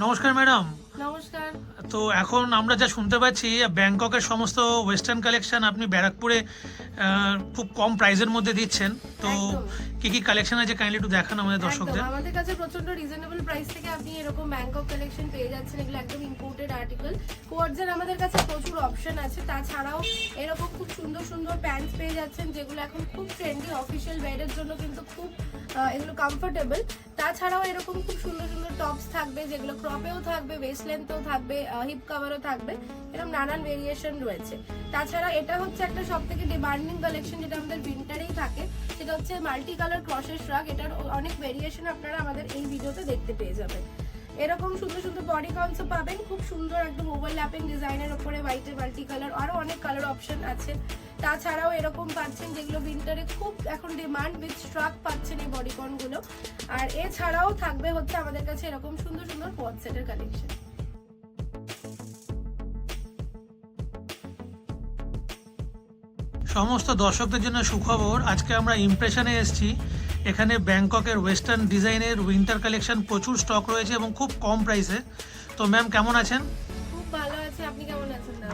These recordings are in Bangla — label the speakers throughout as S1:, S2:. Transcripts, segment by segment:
S1: নমস্কার ম্যাডাম।
S2: নমস্কার।
S1: তো এখন আমরা যা শুনতে পাচ্ছি ব্যাংককের সমস্ত ওয়েস্টার্ন কালেকশন আপনি ব্যারাকপুরে খুব কম প্রাইসের মধ্যে দিচ্ছেন। তো
S2: একদম
S1: কি কি কালেকশন আছে কাইন্ডলি একটু দেখান আমাদের
S2: একদম
S1: দর্শকদের।
S2: আমাদের কাছে প্রচন্ড রিজনেবল প্রাইস থেকে আপনি এরকম ব্যাংকক কালেকশন পেয়ে যাচ্ছেন। এগুলো একদম ইম্পোর্টেড আর্টিকেল। কোয়ার্টজের আমাদের কাছে প্রচুর অপশন আছে। তাছাড়াও এরকম খুব সুন্দর সুন্দর প্যান্টস পেয়ে যাচ্ছেন, যেগুলো এখন খুব ট্রেন্ডি। অফিসিয়াল ওয়্যারের জন্য কিন্তু খুব এগুলো কমফোর্টেবল। তাছাড়াও এরকম খুব সুন্দর সুন্দর টপস থাকবে, যেগুলো ক্রপেও থাকবে, ওয়েস্ট লেন্থেও থাকবে, হিপ কাভারও থাকবে। এরকম নানান ভেরিয়েশন রয়েছে। তাছাড়া এটা হচ্ছে একটা সব থেকে ডিমান্ডিং কালেকশন, যেটা আমাদের উইন্টারেই থাকে। সেটা হচ্ছে মাল্টি কালার ক্রসের শ্রাগ। এটার অনেক ভেরিয়েশন আপনারা আমাদের এই ভিডিওতে দেখতে পেয়ে যাবেন। এরকম সুন্দর সুন্দর বডি কনসও পাবেন, খুব সুন্দর একদম ওভারল্যাপিং ডিজাইনের উপরে হোয়াইটের মাল্টি কালার। আরো অনেক কালার অপশন আছে। তাছাড়াও এরকম পাচ্ছেন যেগুলো উইন্টারে খুব এখন ডিমান্ড, উইথ স্ট্রাক পাচ্ছেন এই বডিকন গুলো। আর এছাড়াও থাকবে হচ্ছে আমাদের কাছে এরকম সুন্দর সুন্দর পড সেটের কালেকশন।
S1: সমস্ত দর্শকদের জন্য সুখবর, আজকে আমরা ইমপ্রেশনে এসেছি। এখানে ব্যাংককের ওয়েস্টার্ন ডিজাইনের উইন্টার কালেকশন প্রচুর স্টক রয়েছে এবং খুব কম প্রাইসে। তো ম্যাম কেমন আছেন?
S2: খুব ভালো আছে, আপনি কেমন আছেন? না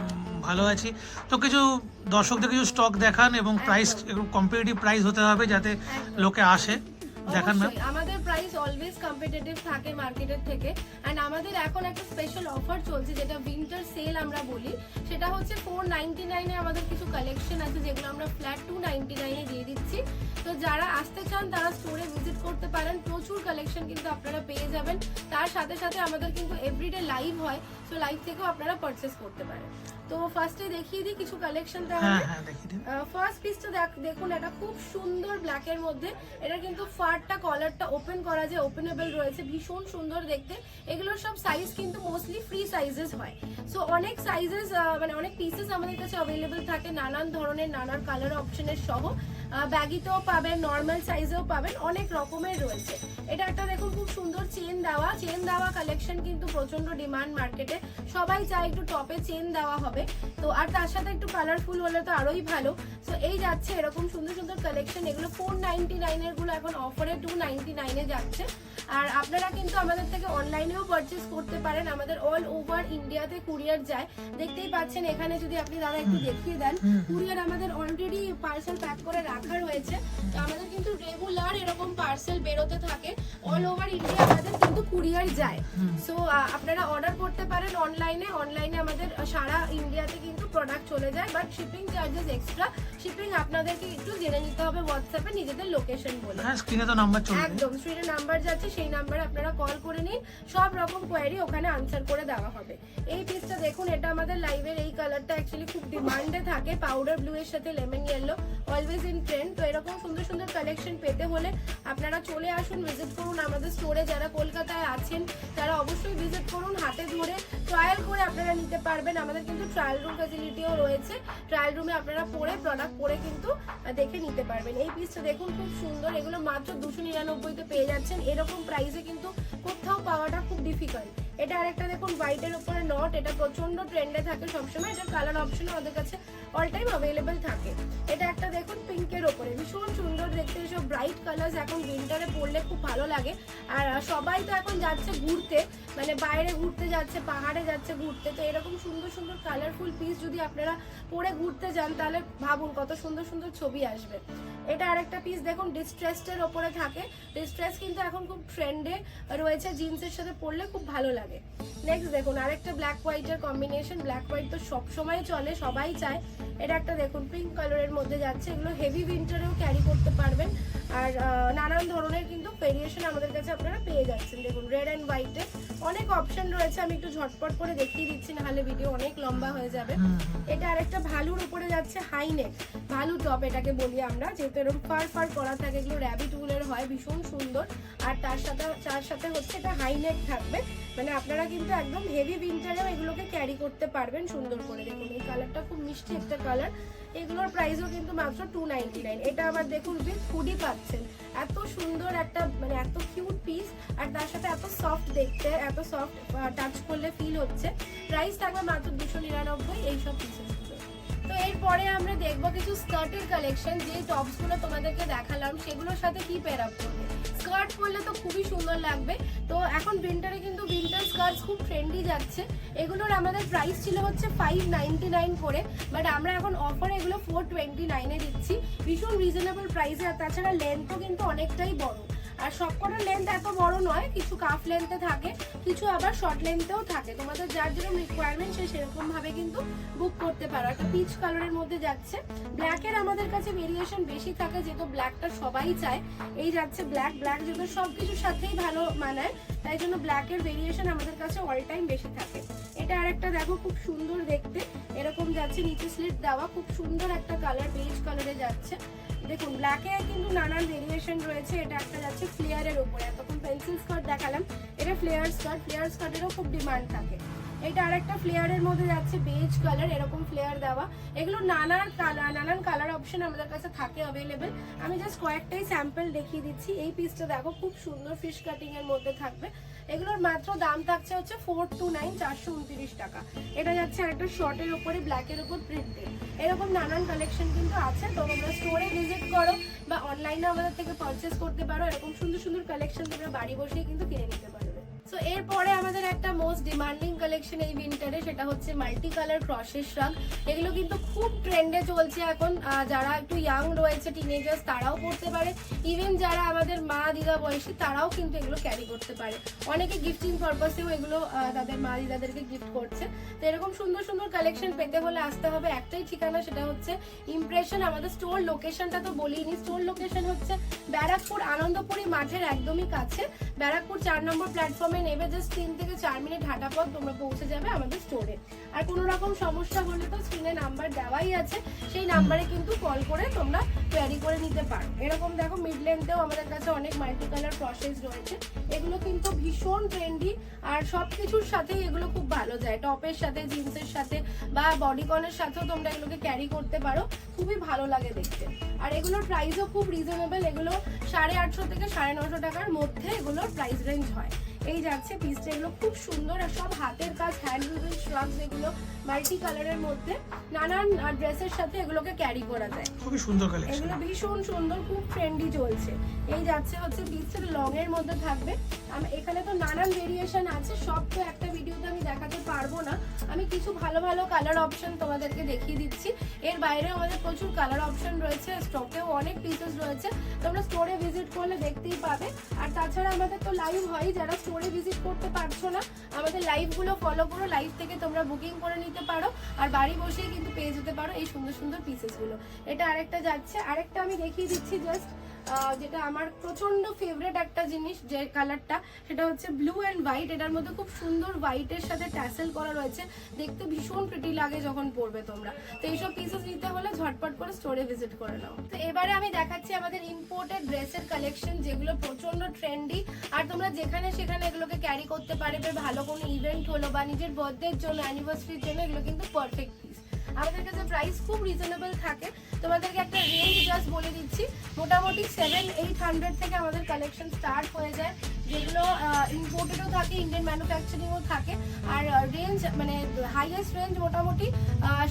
S1: ভালো আছি। তো কিছু দর্শকদের কিছু স্টক দেখান এবং প্রাইস কম্পিটিটিভ প্রাইস হতে হবে যাতে লোকে আসে। দেখান ম্যাম।
S2: আমাদের প্রাইস অলওয়েজ কম্পিটিটিভ থাকে মার্কেটের থেকে। এন্ড আমাদের এখন একটা স্পেশাল অফার চলছে, যেটা উইন্টার সেল আমরা বলি। সেটা হচ্ছে 499 এ আমাদের কিছু কালেকশন আছে, যেগুলো আমরা ফ্ল্যাট 299 এ দিয়ে দিচ্ছি। তো যারা আসতে চান তারা স্টোরে ভিজিট করতে পারেন। প্রচুর কালেকশন কিন্তু আপনারা পেয়ে যাবেন। তার সাথে সাথে আমাদের কিন্তু এভরিডে লাইভ হয়, তো লাইভ থেকেও আপনারা পারচেজ করতে পারেন। তো ফার্স্টে দেখিয়ে দিই কিছু কালেকশন। তাহলে ফার্স্ট পিসটা দেখুন, এটা খুব সুন্দর ব্ল্যাকের মধ্যে। এটা কিন্তু ফারটা কলারটা ওপেন করা যায়, ওপেনেবল রয়েছে, ভীষণ সুন্দর দেখতে। এগুলোর সব সাইজ কিন্তু মোস্টলি ফ্রি সাইজেস হয়। সো অনেক সাইজেস মানে অনেক পিসেস আমাদের কাছে অ্যাভেলেবল থাকে, নানান ধরনের নানান কালার অপশনের সহ। ব্যাগিতেও পাবেন, নর্মাল সাইজেও পাবেন, অনেক রকমের রয়েছে। এটা একটা দেখুন খুব সুন্দর চেন দেওয়া কালেকশন কিন্তু প্রচন্ড ডিমান্ড মার্কেটে। সবাই চায় একটু টপে চেন দেওয়া হবে। তো আর তার সাথে একটু কালারফুল হলে তো আরোই ভালো। সো এই যাচ্ছে এরকম সুন্দর সুন্দর কালেকশন। এগুলো 499 এর গুলো এখন অফারে 299 এ যাচ্ছে। আর আপনারা কিন্তু আমাদের থেকে অনলাইনেও পারচেজ করতে পারেন। আমাদের অল ওভার ইন্ডিয়াতে কুরিয়ার যায়। দেখতেই পাচ্ছেন এখানে, যদি আপনি দাদা একটু দেখিয়ে দেন, কুরিয়ার আমাদের অলরেডি পার্সেল প্যাক করে রাখা রয়েছে। তো আমাদের কিন্তু রেগুলার এরকম পার্সেল বেরোতে থাকে। অল ওভার ইন্ডিয়া আমাদের কিন্তু কুরিয়ার যায়। সো আপনারা অর্ডার করতে পারেন অনলাইনে আমাদের সারা ইন্ডিয়াতে কিন্তু প্রোডাক্ট চলে যায়। But shipping charges extra. Shipping আপনাদেরকে একটু জেনে নিতে হবে হোয়াটসঅ্যাপে নিজেদের লোকেশন বলে।
S1: হ্যাঁ, স্ক্রিনে তো নাম্বার চলছে।
S2: একদম স্ক্রিনে নাম্বার যাচ্ছে, সেই নাম্বারে আপনারা কল করে নিন। সব রকম কোয়েরি ওখানে আনসার করে দেওয়া হবে। এই পিসটা দেখুন, এটা আমাদের লাইভের এই কালারটা অ্যাকচুয়ালি খুব ডিমান্ডে থাকে। পাউডার ব্লু এর সাথে lemon yellow, always in trend. তো এরকম সুন্দর সুন্দর কালেকশন পেতে হলে আপনারা চলে আসুন, ভিজিট করুন আমাদের স্টোরে। যারা কলকাতায় আছেন তারা অবশ্যই ভিজিট করুন, হাতে ধরে ট্রায়াল করে আপনারা নিতে পারবেন। আমাদের কিন্তু ট্রায়াল রুম ফ্যাসিলিটিও রয়েছে। ট্রায়াল রুমে আপনারা প্রোডাক্ট পরে কিন্তু দেখে নিতে পারবেন। এই পিসটা দেখুন খুব সুন্দর। এগুলো মাত্র 299 পেয়ে যাচ্ছেন। এরকম প্রাইসে কিন্তু কোথাও পাওয়াটা খুব ডিফিকাল্ট। এটা আরেকটা দেখুন হোয়াইটের উপরে নট। এটা প্রচন্ড ট্রেন্ডে থাকে সবসময়। এটার কালার অপশন আমাদের কাছে অল টাইম অ্যাভেলেবেল থাকে। এটা একটা দেখুন পিঙ্কের ওপরে, ভীষণ সুন্দর দেখতে। এসব ব্রাইট কালার এখন উইন্টারে পরলে খুব ভালো লাগে। আর সবাই তো এখন যাচ্ছে ঘুরতে, মানে বাইরে ঘুরতে যাচ্ছে, পাহাড়ে যাচ্ছে ঘুরতে। তো এরকম সুন্দর সুন্দর কালারফুল পিস যদি আপনারা পরে ঘুরতে যান, তাহলে ভাবুন কত সুন্দর সুন্দর ছবি আসবে। এটা আরেকটা পিস দেখুন ডিস্ট্রেসড ওপরে থাকে। ডিস্ট্রেস কিন্তু এখন খুব ট্রেন্ডে রয়েছে, জিন্সের সাথে পরলে খুব ভালো লাগে। নেক্সট দেখুন আরেকটা ব্ল্যাক হোয়াইটের কম্বিনেশন। ব্ল্যাক হোয়াইট তো সবসময় চলে, সবাই চায়। এটা একটা দেখুন পিঙ্ক কালারের মধ্যে যাচ্ছে। এগুলো হেভি উইন্টারেও ক্যারি করতে পারবেন। আর নানান ধরনের কিন্তু ভেরিয়েশন আমাদের কাছে আপনারা পেয়ে যাচ্ছেন। দেখুন রেড অ্যান্ড হোয়াইটে অনেক অপশন রয়েছে। আমি একটু ঝটপট করে দেখিয়ে দিচ্ছি, নাহলে ভিডিও অনেক লম্বা হয়ে যাবে। এটা আরেকটা ভালুর উপরে যাচ্ছে, হাই নেক ভালু টপ এটাকে বলি আমরা, যেহেতু এরকম ফার করা থাকে। এগুলো র্যাবিট উলের হয়, ভীষণ সুন্দর। আর তার সাথে হচ্ছে এটা হাই নেক থাকবে। মানে আপনারা কিন্তু একদম হেভি উইন্টারেও এগুলোকে ক্যারি করতে পারবেন সুন্দর করে। দেখুন এই কালারটা খুব মিষ্টি একটা কালার। এগুলোর প্রাইসও কিন্তু মাত্র 299। এটা আবার দেখুন উইথ হুডি পাচ্ছেন। এত সুন্দর একটা, মানে এত কিউট পিস। আর তার সাথে এত সফট দেখতে, এত সফট টাচ করলে ফিল হচ্ছে। প্রাইস থাকবে মাত্র 299 এইসব পিসেসগুলো। তো এরপরে আমরা দেখবো কিছু স্কার্টের কালেকশন, যে টপসগুলো তোমাদেরকে দেখালাম সেগুলোর সাথে কি পেয়ার আপ করবে। স্কার্ট পরলে তো খুবই সুন্দর লাগবে। তো এখন উইন্টারে কিন্তু উইন্টার স্কার্টস খুব ট্রেন্ডি যাচ্ছে। এগুলোর আমাদের প্রাইস ছিল হচ্ছে 599 করে, বাট আমরা এখন অফারে এগুলো 429 এ দিচ্ছি, ভীষণ রিজনেবল প্রাইসে। আর তাছাড়া লেন্থও কিন্তু অনেকটাই বড়, আর সবকটার লেন্থ এত বড় নয়, কিছু কাফ লেন্থে থাকে, কিছু আবার শর্ট লেন্থেও থাকে। তোমাদের যার যেরকম রিকোয়ারমেন্ট সে সেরকম ভাবে কিন্তু বুক করতে পারো। একটা পিচ কালারের মধ্যে যাচ্ছে, ব্ল্যাকের আমাদের কাছে ভেরিয়েশন বেশি থাকে, যেহেতু ব্ল্যাকটা সবাই চায়। এই যাচ্ছে ব্ল্যাক, ব্ল্যাক যেহেতু সবকিছুর সাথেই ভালো মানায়, তাই জন্য ব্ল্যাকের ভেরিয়েশন আমাদের কাছে অল টাইম বেশি থাকে। এটা আরেকটা দেখো, খুব সুন্দর দেখতে, এরকম যাচ্ছে, নিচে স্লিট দেওয়া, খুব সুন্দর একটা কালার, বেজ কালারে যাচ্ছে। দেখুন ব্ল্যাকে কিন্তু নানান ভেরিয়েশন রয়েছে। এটা একটা যাচ্ছে ফ্লেয়ারের উপরে, এতক্ষণ পেন্সিল স্কার্ট দেখালাম, এটা ফ্লেয়ার স্কার্ট, ফ্লেয়ার স্কার্টেরও খুব ডিমান্ড থাকে। এটা আরেকটা ফ্লেয়ারের মধ্যে যাচ্ছে, বেজ কালার, এরকম ফ্লেয়ার দেওয়া। এগুলো নানান কালার অপশন আমাদের কাছে থাকে অ্যাভেলেবেল। আমি জাস্ট কয়েকটাই স্যাম্পল দেখিয়ে দিচ্ছি। এই পিসটা দেখো, খুব সুন্দর ফিশ কাটিং এর মধ্যে থাকবে। এগুলোর মাত্র দাম থাকছে হচ্ছে 429, 429 টাকা। এটা যাচ্ছে আরেকটা শর্টের উপরে ব্ল্যাকের উপর প্রিন্টেড। এরকম নানান কালেকশন কিন্তু আছে। তো তোমরা স্টোরে ভিজিট করো বা অনলাইনে আমাদের থেকে পারচেস করতে পারো। এরকম সুন্দর সুন্দর কালেকশন তোমরা বাড়ি বসেই কিন্তু কিনে নিতে পারবে। সো এরপরে আমাদের একটা মোস্ট ডিমান্ডিং কালেকশন এই উইন্টারে, সেটা হচ্ছে মাল্টি কালার ক্রসের শ্রাগ। এগুলো কিন্তু খুব ট্রেন্ডে চলছে এখন। যারা একটু ইয়াং রয়েছে, টিনেজার্স, তারাও পড়তে পারে। ইভেন যারা আমাদের মা দিদা বয়সী, তারাও কিন্তু এগুলো ক্যারি করতে পারে। অনেকে গিফটিং পারপাসেও এগুলো তাদের মা দিদাদেরকে গিফট করছে। তো এরকম সুন্দর সুন্দর কালেকশন পেতে হলে আসতে হবে একটাই ঠিকানা, সেটা হচ্ছে ইমপ্রেশন। আমাদের স্টোর লোকেশনটা তো বলিনি, স্টোর লোকেশন হচ্ছে ব্যারাকপুর আনন্দপুরি মাঠের একদমই কাছে। ব্যারাকপুর 4 নম্বর প্ল্যাটফর্মে নেবে, জাস্ট 3 থেকে 4 মিনিট হাঁটা পথ তোমরা পৌঁছে যাবে আমাদের স্টোরে। আর কোনো রকম সমস্যা হলে তো স্ক্রিনে নাম্বার দেওয়াই আছে, সেই নাম্বারে কিন্তু কল করে তোমরা কোয়ারি করে নিতে পারো। এরকম দেখো মিড লেন্থেও আমাদের কাছে অনেক মাল্টি কালার ক্রসেস রয়েছে। এগুলো কিন্তু ভীষণ ট্রেন্ডি, আর সবকিছুর সাথেই এগুলো খুব ভালো যায়। টপের সাথে, জিন্সের সাথে বা বডিকনের সাথেও তোমরা এগুলোকে ক্যারি করতে পারো, খুবই ভালো লাগে দেখতে। আর এগুলোর প্রাইসও খুব রিজনেবল, এগুলো 850 থেকে 950 টাকার মধ্যে এগুলোর প্রাইস রেঞ্জ হয়। এই যাচ্ছে পিসটা, এগুলো খুব সুন্দর, আর সব হাতের কাজ, হ্যান্ড উইভিং শ্রাগস, এগুলো মাল্টি কালারের মধ্যে নানান ড্রেসের সাথে এগুলোকে ক্যারি করা যায়।
S1: খুবই সুন্দর কালেকশন,
S2: এগুলো ভীষণ সুন্দর, খুব ট্রেন্ডি চলছে। এই যাচ্ছে হচ্ছে পিসটা লং এর মধ্যে থাকবে। এখানে তো নানান ভেরিয়েশন আছে, সব তো একটা ভিডিওতে আমি দেখাতে পারবো না। আমি কিছু ভালো ভালো কালার অপশন তোমাদেরকে দেখিয়ে দিচ্ছি। এর বাইরেও আমাদের প্রচুর কালার অপশন রয়েছে, স্টকেও অনেক পিসেস রয়েছে, তোমরা স্টোরে ভিজিট করলে দেখতেই পাবে। আর তাছাড়া আমাদের তো লাইভ হয়, যারা স্টোরে ভিজিট করতে পারছো না, আমাদের লাইভগুলো ফলো করো, লাইভ থেকে তোমরা বুকিং করে নিতে পারো, আর বাড়ি বসেই কিন্তু পেয়ে যেতে পারো এই সুন্দর সুন্দর পিসেসগুলো। এটা আরেকটা যাচ্ছে, আরেকটা আমি দেখিয়ে দিচ্ছি জাস্ট, যেটা আমার প্রচন্ড ফেভারিট একটা জিনিস, যে কালারটা, সেটা হচ্ছে ব্লু অ্যান্ড হোয়াইট। এটার মধ্যে খুব সুন্দর হোয়াইটের সাথে ট্যাসেল করা রয়েছে, দেখতে ভীষণ প্রিটি লাগে যখন পরবে তোমরা। তো এইসব পিসেস নিতে হলে ঝটপট করে স্টোরে ভিজিট করে নাও। তো এবারে আমি দেখাচ্ছি আমাদের ইম্পোর্টেড ড্রেসের কালেকশন, যেগুলো প্রচন্ড ট্রেন্ডি, আর তোমরা যেখানে সেখানে এগুলোকে ক্যারি করতে পারবে। ভালো কোনো ইভেন্ট হলো বা নিজের বার্থডের জন্য, অ্যানিভার্সারির জন্য, এগুলো কিন্তু পারফেক্ট পিস। আমাদের কাছে প্রাইস খুব রিজনেবল থাকে। তোমাদেরকে একটা রেঞ্জ জাস্ট বলে দিচ্ছি, মোটামুটি 700-800 থেকে আমাদের কালেকশন স্টার্ট হয়ে যায়, যেগুলো ইম্পোর্টেডও থাকে, ইন্ডিয়ান ম্যানুফ্যাকচারিংও থাকে। আর রেঞ্জ মানে হাইয়েস্ট রেঞ্জ মোটামুটি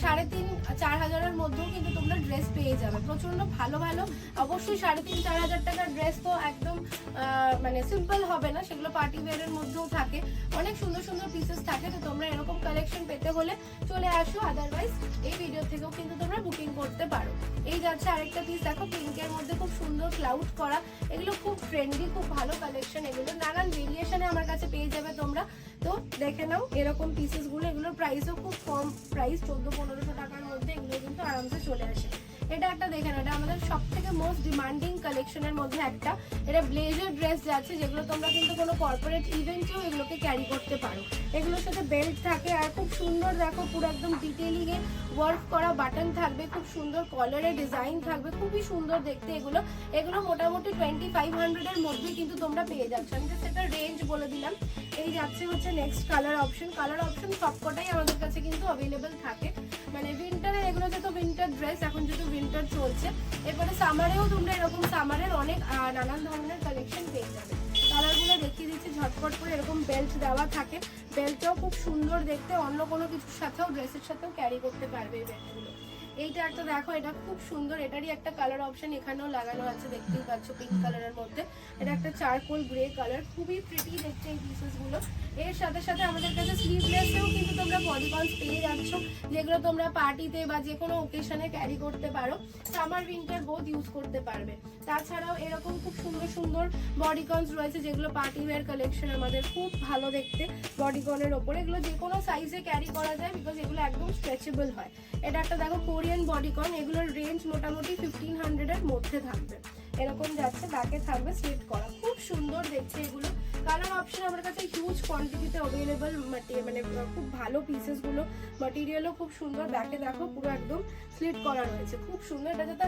S2: 3,500-4,000 মধ্যেও কিন্তু তোমরা ড্রেস পেয়ে যাবে, প্রচন্ড ভালো ভালো। অবশ্যই 3,500-4,000 টাকার ড্রেস তো একদম মানে সিম্পল হবে না, সেগুলো পার্টি ওয়্যারের মধ্যেও থাকে, অনেক সুন্দর সুন্দর পিসেস থাকে। তো তোমরা এরকম কালেকশন পেতে হলে চলে আসো, আদারওয়াইজ এই ভিডিও থেকেও কিন্তু তোমরা বুকিং করতে পারো। এই যাচ্ছে আরেকটা পিস, দেখো পিঙ্কের মধ্যে খুব সুন্দর ক্লাউড করা, এগুলো খুব ট্রেন্ডি, খুব ভালো কালেকশন। এগুলো নানান ভেরিয়েশনে আমার কাছে পেয়ে যাবে তোমরা, তো দেখে নাও এরকম পিসেসগুলো। এগুলোর প্রাইসও খুব কম প্রাইস, 1400-1500 টাকার মধ্যে এগুলো কিন্তু আরামসে চলে আসে। এটা একটা দেখেন, এটা আমাদের সব থেকে মোস্ট ডিমান্ডিং কালেকশনের মধ্যে একটা। এটা ব্লেজার ড্রেস যাচ্ছে, যেগুলো তোমরা কিন্তু কোনো কর্পোরেট ইভেন্টেও এগুলোকে ক্যারি করতে পারো। এগুলোর সাথে বেল্ট থাকে, আর খুব সুন্দর দেখো পুরো একদম ডিটেইলিংয়ে ওয়ার্ক করা বাটন থাকবে, খুব সুন্দর কলারে ডিজাইন থাকবে, খুবই সুন্দর দেখতে এগুলো। এগুলো মোটামুটি 2500 এর মধ্যে কিন্তু তোমরা পেয়ে যাচ্ছ। আমি জাস্ট একটা রেঞ্জ বলে দিলাম। এই যাচ্ছে হচ্ছে next colour option. Colour option সবকটাই আমাদের কাছে কিন্তু অ্যাভেলেবেল থাকে। মানে উইন্টারে এগুলো যেহেতু উইন্টার ড্রেস, এখন যেহেতু উইন্টার চলছে, এরপরে সামারেও তোমরা এরকম সামারের অনেক নানান ধরনের কালেকশন পেয়ে যাবে। কালারগুলো দেখিয়ে দিচ্ছি ঝটপট করে। এরকম বেল্ট দেওয়া থাকে, বেল্টটাও খুব সুন্দর দেখতে, অন্য কোনো কিছুর সাথেও ড্রেসের সাথেও ক্যারি করতে পারবে এই বেল্টগুলো। এইটা একটা দেখো, এটা খুব সুন্দর, এটারই একটা কালার অপশন এখানেও লাগানো আছে, দেখতেই পাচ্ছ পিঙ্ক কালারের মধ্যে। এটা একটা চারকোল গ্রে কালার, খুবই প্রিটি দেখতে এই পিসেস গুলো। এর সাথে সাথে আমাদের কাছে স্লিভলেসেও কিন্তু তোমরা বডিকনস পেয়ে যাচ্ছ, যেগুলো তোমরা পার্টিতে বা যে কোনো ওকেশনে ক্যারি করতে পারো, সামার উইন্টার বোথ ইউজ করতে পারবে। তাছাড়াও এরকম খুব সুন্দর সুন্দর বডিকনস রয়েছে, যেগুলো পার্টি ওয়্যার কালেকশন আমাদের, খুব ভালো দেখতে বডিকনের ওপরে। এগুলো যে কোনো সাইজে ক্যারি করা যায়, বিকজ এগুলো একদম স্ট্রেচেবল হয়। এটা একটা দেখো কোরিয়ান বডিকন, এগুলোর রেঞ্জ মোটামুটি 1500 এর মধ্যে থাকবে। এরকম যাচ্ছে, ব্যাকে থাকবে স্লিট করা, খুব সুন্দর দেখছে এগুলো। কালার অপশন আমার কাছে হিউজ কোয়ান্টিটিতে অ্যাভেলেবল, মানে খুব ভালো পিসেস গুলো, ম্যাটেরিয়ালও খুব সুন্দর। ব্যাকে দেখো পুরো একদম স্লিট করা রয়েছে, খুব সুন্দর। এটা যাতে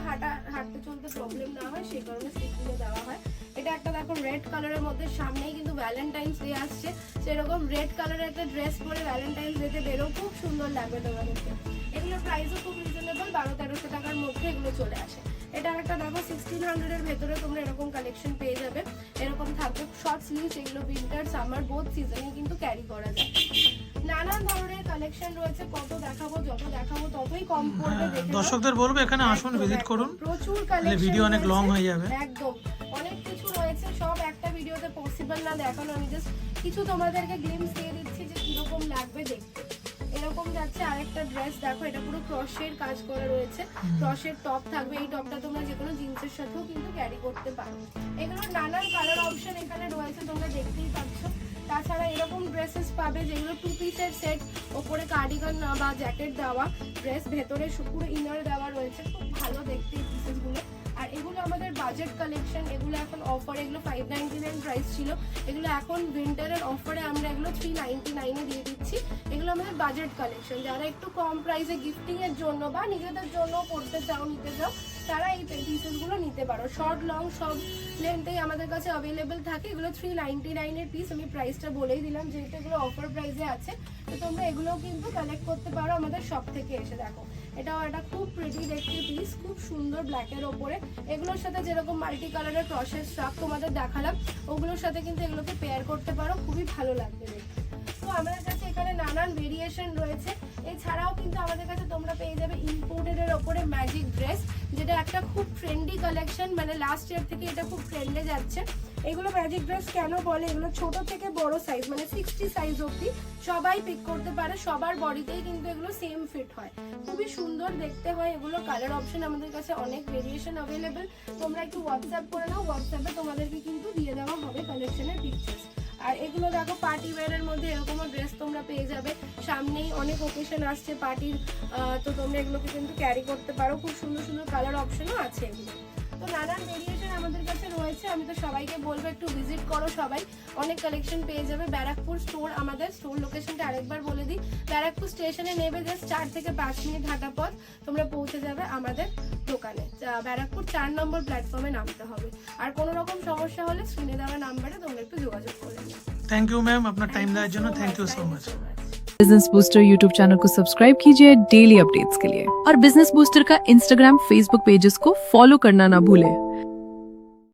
S2: হাঁটতে চলতে প্রবলেম না হয় সেই কারণে স্লিট গুলো দেওয়া হয়। এটা একটা দেখো রেড কালারের মধ্যে, সামনেই কিন্তু ভ্যালেন্টাইন্স ডে আসছে, সেরকম রেড কালারের একটা ড্রেস পরে ভ্যালেন্টাইন্স ডেতে বেরো, খুব সুন্দর লাগবে তোমাদেরকে। এগুলোর প্রাইসও খুব রিজনেবল, 1200-1300 টাকার মধ্যে এগুলো চলে আসে। এটা একটা দেখো 1600 এর ভেতরে তোমরা এরকম কালেকশন পেয়ে যাবে। এরকম থাকবে শর্ট স্লিভস, এগুলো উইন্টার সামার বোথ সিজনে কিন্তু ক্যারি করা যায়। নানান ধরনের কালেকশন রয়েছে, কত দেখাবো, যত দেখাবো ততই কম পড়বে। দেখে
S1: দর্শকদের বলবো এখানে আসুন, ভিজিট করুন,
S2: প্রচুর কালেকশন,
S1: ভিডিও অনেক লং হয়ে যাবে।
S2: একদম অনেক কিছু রয়েছে, সব একটা ভিডিওতে পসিবল না দেখানো। আমি জাস্ট কিছু তোমাদেরকে গ্লিমস দিয়ে দিচ্ছি যে কিরকম লাগবে দেখতে। এরকম যাচ্ছে আরেকটা ড্রেস, দেখো এটা পুরো ক্রশের কাজ করা রয়েছে, ক্রশের টপ থাকবে। এই টপটা তোমরা যে কোনো জিন্সের সাথেও কিন্তু ক্যারি করতে পারো। এগুলোর নানান কালার অপশন এখানে রয়েছে, তোমরা দেখতেই পাচ্ছ। তাছাড়া এরকম ড্রেসেস পাবে যেগুলো 2 পিসের সেট, ওপরে কার্ডিগান বা জ্যাকেট দেওয়া ড্রেস, ভেতরে পুরো ইনার দেওয়া রয়েছে, খুব ভালো দেখতে এই পিসেসগুলো। আর এগুলো আমাদের বাজেট কালেকশন, এগুলো এখন অফারে, এগুলো 599 প্রাইস ছিল, এগুলো এখন উইন্টারের অফারে আমরা এগুলো 399 দিয়ে দিচ্ছি। এগুলো আমাদের বাজেট কালেকশন, যারা একটু কম প্রাইসে গিফটিং এর জন্য বা নিজেদের জন্য পড়তে চাও, নিতে চাও, তারা এই পিসেসগুলো নিতে পারো। শর্ট লং সব লেন্থেই আমাদের কাছে অ্যাভেলেবেল থাকে। এগুলো 399 এর পিস, আমি প্রাইসটা বলেই দিলাম যেহেতু এগুলো অফার প্রাইসে আছে। তো তোমরা এগুলোও কিন্তু কালেক্ট করতে পারো আমাদের শপ থেকে এসে। দেখো এটাও একটা খুব প্রিটি দেখতে পিস, খুব সুন্দর ব্ল্যাকের ওপরে। এগুলোর সাথে যেরকম মাল্টি কালারের ক্রশের স্ট্রাপ তোমাদের দেখালাম, ওগুলোর সাথে কিন্তু এগুলোকে পেয়ার করতে পারো, খুবই ভালো লাগবে দেখতে। তো আমাদের কাছে এখানে নানান ভেরিয়েশন রয়েছে। এছাড়াও কিন্তু আমাদের কাছে তোমরা পেয়ে যাবে ইম্পোর্টেড এর ওপরে ম্যাজিক ড্রেস, যেটা একটা খুব ট্রেন্ডি কালেকশন, মানে লাস্ট ইয়ার থেকে এটা খুব ট্রেন্ডে যাচ্ছে। এগুলো ম্যাজিক ড্রেস কেন বলে, এগুলো ছোট থেকে বড় সাইজ, মানে 60 সাইজ অবধি সবাই পিক করতে পারে, সবার বডিতেই কিন্তু এগুলো সেম ফিট হয়, খুবই সুন্দর দেখতে হয় এগুলো। কালার অপশন আমাদের কাছে অনেক ভেরিয়েশন অ্যাভেলেবেল, তোমরা একটু হোয়াটসঅ্যাপ করে নাও, হোয়াটসঅ্যাপে তোমাদেরকে কিন্তু দিয়ে দেওয়া হবে কালেকশনের পিকচার্স। আর এগুলো দেখো পার্টি ওয়্যারের মধ্যে এরকমও ড্রেস তোমরা পেয়ে যাবে, সামনেই অনেক ওকেশন আসছে পার্টির, তো তোমরা এগুলোকে কিন্তু ক্যারি করতে পারো, খুব সুন্দর সুন্দর কালার অপশনও আছে এগুলো। তো নানান ভেরিয়েশন আমাদের কাছে রয়েছে, আমি তো সবাইকে বলবো একটু ভিজিট করো সবাই, অনেক কালেকশন পেয়ে যাবে। ব্যারাকপুর স্টোর, আমাদের স্টোর লোকেশনটা আরেকবার বলে দিই, ব্যারাকপুর স্টেশনে নেবে জাস্ট 4 থেকে 5 মিনিট হাঁটা পথ, তোমরা পৌঁছে যাবে আমাদের দোকানে। ব্যারাকপুর 4 নম্বর প্ল্যাটফর্মে নামতে হবে। আর কোনো রকম সমস্যা হলে স্ক্রিনে দেওয়া নাম্বারে তোমরা একটু যোগাযোগ করে নিও।
S1: থ্যাংক ইউ ম্যাম, আপনার টাইম দেওয়ার জন্য thank you so much.
S3: Business Booster YouTube channel को सब्सक्राइब कीजिए डेली अपडेट्स के लिए, और बिजनेस बूस्टर का इंस्टाग्राम फेसबुक पेजेस को फॉलो करना ना भूलें।